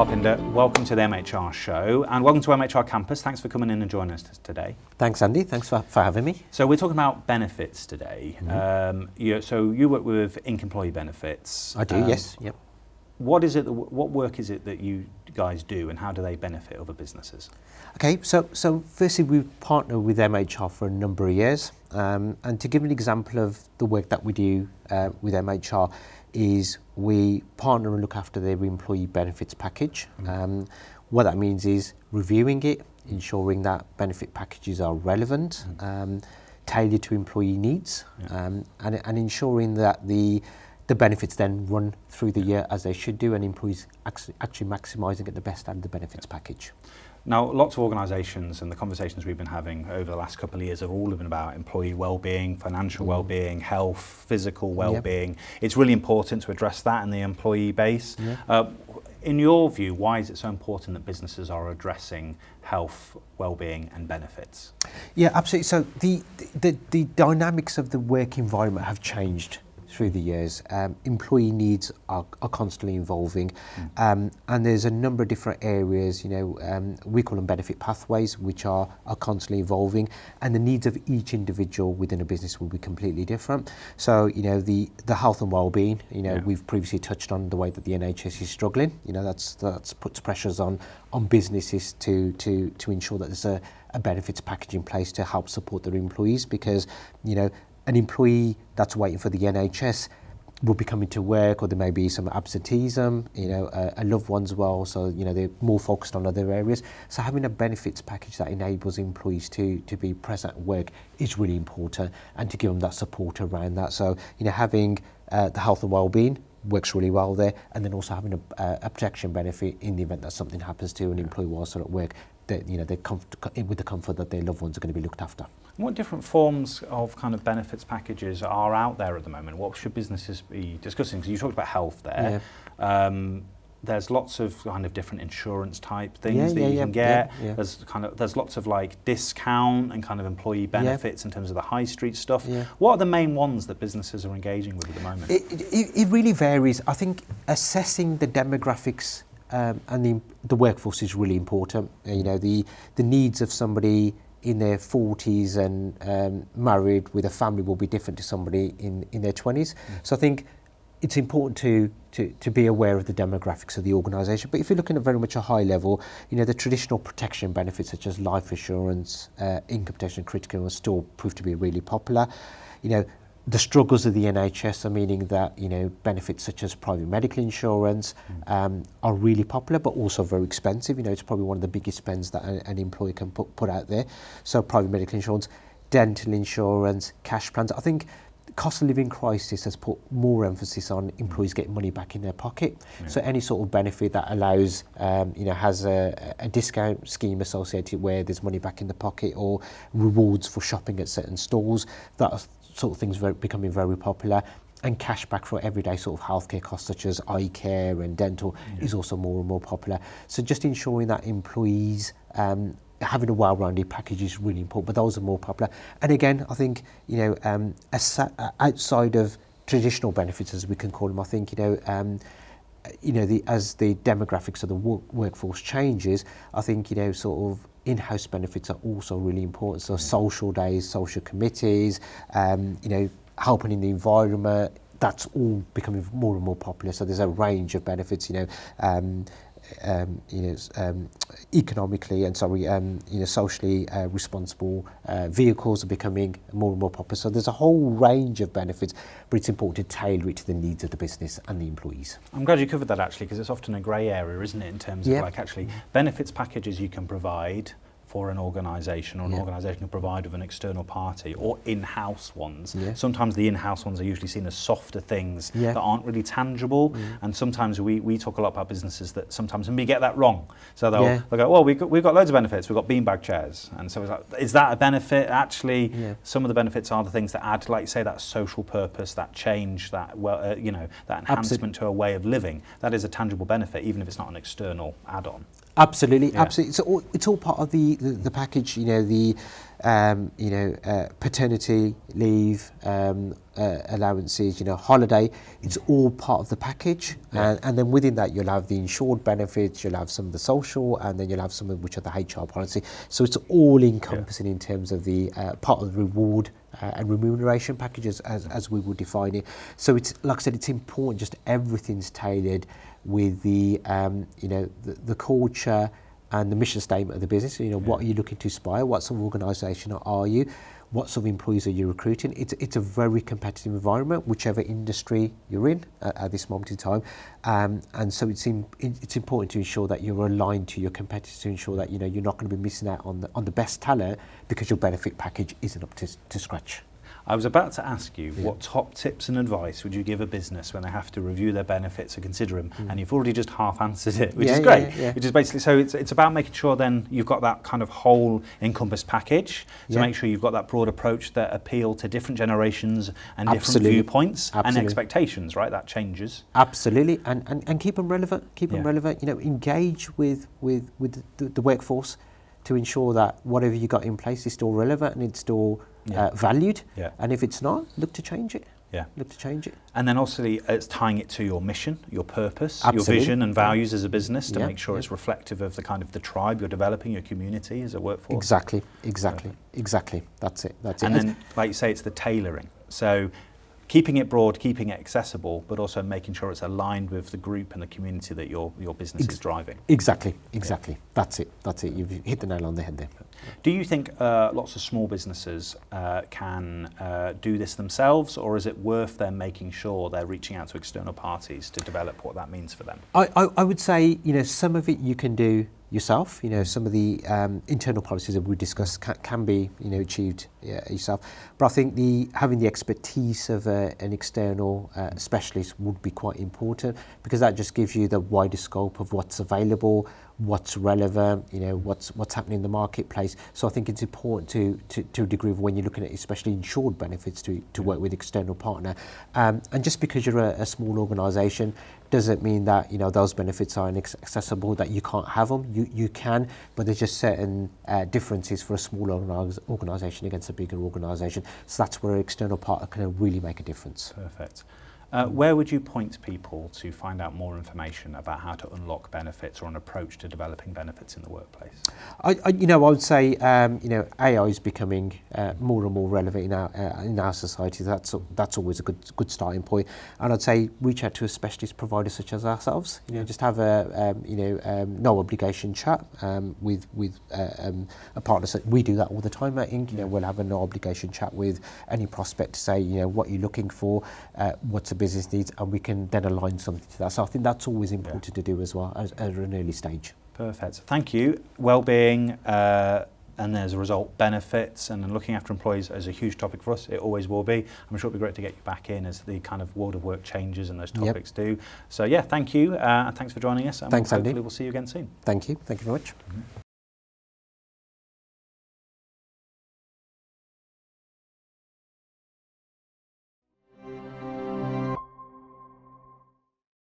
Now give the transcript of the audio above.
Hopinder. Welcome to the MHR Show and welcome to MHR Campus. Thanks for coming in and joining us today. Thanks, Andy. Thanks for having me. So we're talking about benefits today. Mm-hmm. So you work with Inc. Employee Benefits. I do, yes. Yep. What work is it that you guys do and how do they benefit other businesses? Okay, so firstly we partner with MHR for a number of years, and to give an example of the work that we do with MHR is we partner and look after their employee benefits package. Mm-hmm. What that means is reviewing it, ensuring that benefit packages are relevant, mm-hmm. Tailored to employee needs, yeah. And ensuring that the benefits then run through the year as they should do, and employees actually maximising at the best out of the benefits package. Now, lots of organisations and the conversations we've been having over the last couple of years have all been about employee well-being, financial well-being, health, physical well-being. Yep. It's really important to address that in the employee base. Yeah. In your view, why is it so important that businesses are addressing health, well-being and benefits? Yeah, absolutely. So the dynamics of the work environment have changed through the years. Employee needs are constantly evolving, and there's a number of different areas, we call them benefit pathways, which are constantly evolving, and the needs of each individual within a business will be completely different. So, the health and well-being, yeah. We've previously touched on the way that the NHS is struggling. That's puts pressures on businesses to ensure that there's a benefits package in place to help support their employees, because, an employee that's waiting for the NHS will be coming to work, or there may be some absenteeism, a loved one as well, so they're more focused on other areas. So having a benefits package that enables employees to be present at work is really important, and to give them that support around that. So having the health and well-being works really well there, and then also having a protection benefit in the event that something happens to an employee whilst they're at work, that they're with the comfort that their loved ones are going to be looked after. What different forms of kind of benefits packages are out there at the moment? What should businesses be discussing? Because you talked about health there. Yeah. There's lots of kind of different insurance type things that you can get. Yeah. There's lots of like discount and kind of employee benefits in terms of the high street stuff. Yeah. What are the main ones that businesses are engaging with at the moment? It really varies. I think assessing the demographics and the workforce is really important. The needs of somebody in their 40s and married with a family will be different to somebody in their 20s. So I think it's important to be aware of the demographics of the organisation. But if you're looking at very much a high level, the traditional protection benefits such as life insurance, income protection, critical illness still prove to be really popular. The struggles of the NHS are meaning that benefits such as private medical insurance are really popular, but also very expensive. It's probably one of the biggest spends that an employee can put out there. So private medical insurance, dental insurance, cash plans. I think the cost of living crisis has put more emphasis on employees getting money back in their pocket. Yeah. So any sort of benefit that allows, has a discount scheme associated where there's money back in the pocket, or rewards for shopping at certain stores, that sort of things becoming very popular. And cash back for everyday sort of healthcare costs such as eye care and dental is also more and more popular. So just ensuring that employees having a well-rounded package is really important, but those are more popular. And again, I think outside of traditional benefits, as we can call them, I think as the demographics of the workforce changes, I think sort of in-house benefits are also really important. So social days, social committees, helping in the environment, that's all becoming more and more popular. So there's a range of benefits, economically and socially responsible vehicles are becoming more and more popular. So there's a whole range of benefits, but it's important to tailor it to the needs of the business and the employees. I'm glad you covered that actually, because it's often a grey area, isn't it, in terms of benefits packages you can provide for an organisation, or an organisation can provide with an external party, or in-house ones. Yeah. Sometimes the in-house ones are usually seen as softer things that aren't really tangible, and sometimes we talk a lot about businesses that sometimes we get that wrong. So they'll go, well, we've got loads of benefits, we've got beanbag chairs, and so it's like, is that a benefit? Actually, some of the benefits are the things that add, like you say, that social purpose, that change, that that enhancement to a way of living. That is a tangible benefit, even if it's not an external add-on. Absolutely, absolutely. It's all part of the package. You know, the paternity leave, allowances, holiday. It's all part of the package, and then within that you'll have the insured benefits, you'll have some of the social, and then you'll have some of which are the HR policy. So it's all encompassing in terms of the part of the reward and remuneration packages as we would define it. So it's, like I said, it's important. Just everything's tailored with the the culture and the mission statement of the business. What are you looking to aspire? What sort of organisation are you? What sort of employees are you recruiting? It's a very competitive environment, whichever industry you're in at this moment in time, and so it's important to ensure that you're aligned to your competitors, to ensure that you're not going to be missing out on the best talent because your benefit package isn't up to scratch. I was about to ask you, what top tips and advice would you give a business when they have to review their benefits or consider them? And you've already just half answered it, which is great. Which is basically, so it's about making sure then you've got that kind of whole encompassed package to make sure you've got that broad approach that appeal to different generations and different viewpoints and expectations, right? That changes. Absolutely, and keep them relevant. Keep them relevant. Engage with the workforce to ensure that whatever you got in place is still relevant and it's still valued. And if it's not, look to change it. Look to change it. And then also it's tying it to your mission, your purpose, your vision and values as a business to make sure it's reflective of the kind of the tribe you're developing, your community as a workforce. Exactly. That's it. And then, like you say, it's the tailoring. So keeping it broad, keeping it accessible, but also making sure it's aligned with the group and the community that your business is driving. Exactly. That's it. You've hit the nail on the head there. Do you think lots of small businesses can do this themselves, or is it worth them making sure they're reaching out to external parties to develop what that means for them? I would say, some of it you can do yourself. Some of the internal policies that we discussed can be achieved yourself. But I think having the expertise of an external specialist would be quite important, because that just gives you the wider scope of what's available, what's relevant, what's happening in the marketplace. So I think it's important to a degree of when you're looking at especially insured benefits to work with external partner. And just because you're a small organisation doesn't mean that those benefits are inaccessible, that you can't have them. You can, but there's just certain differences for a small organisation against a bigger organisation. So that's where an external partner can really make a difference. Perfect. Where would you point people to find out more information about how to unlock benefits or an approach to developing benefits in the workplace? I would say AI is becoming more and more relevant in our society. That's always a good starting point. And I'd say reach out to a specialist provider such as ourselves. Just have a no obligation chat with a partner. So we do that all the time at Inc. We'll have a no obligation chat with any prospect to say what you're looking for, what's a business needs, and we can then align something to that. So I think that's always important to do as well at an early stage. Perfect. Thank you. Wellbeing and as a result benefits and looking after employees is a huge topic for us. It always will be. I'm sure it'll be great to get you back in as the kind of world of work changes and those topics do. So thank you. Thanks for joining us. And Thanks, hopefully Andy. We'll see you again soon. Thank you. Thank you very much.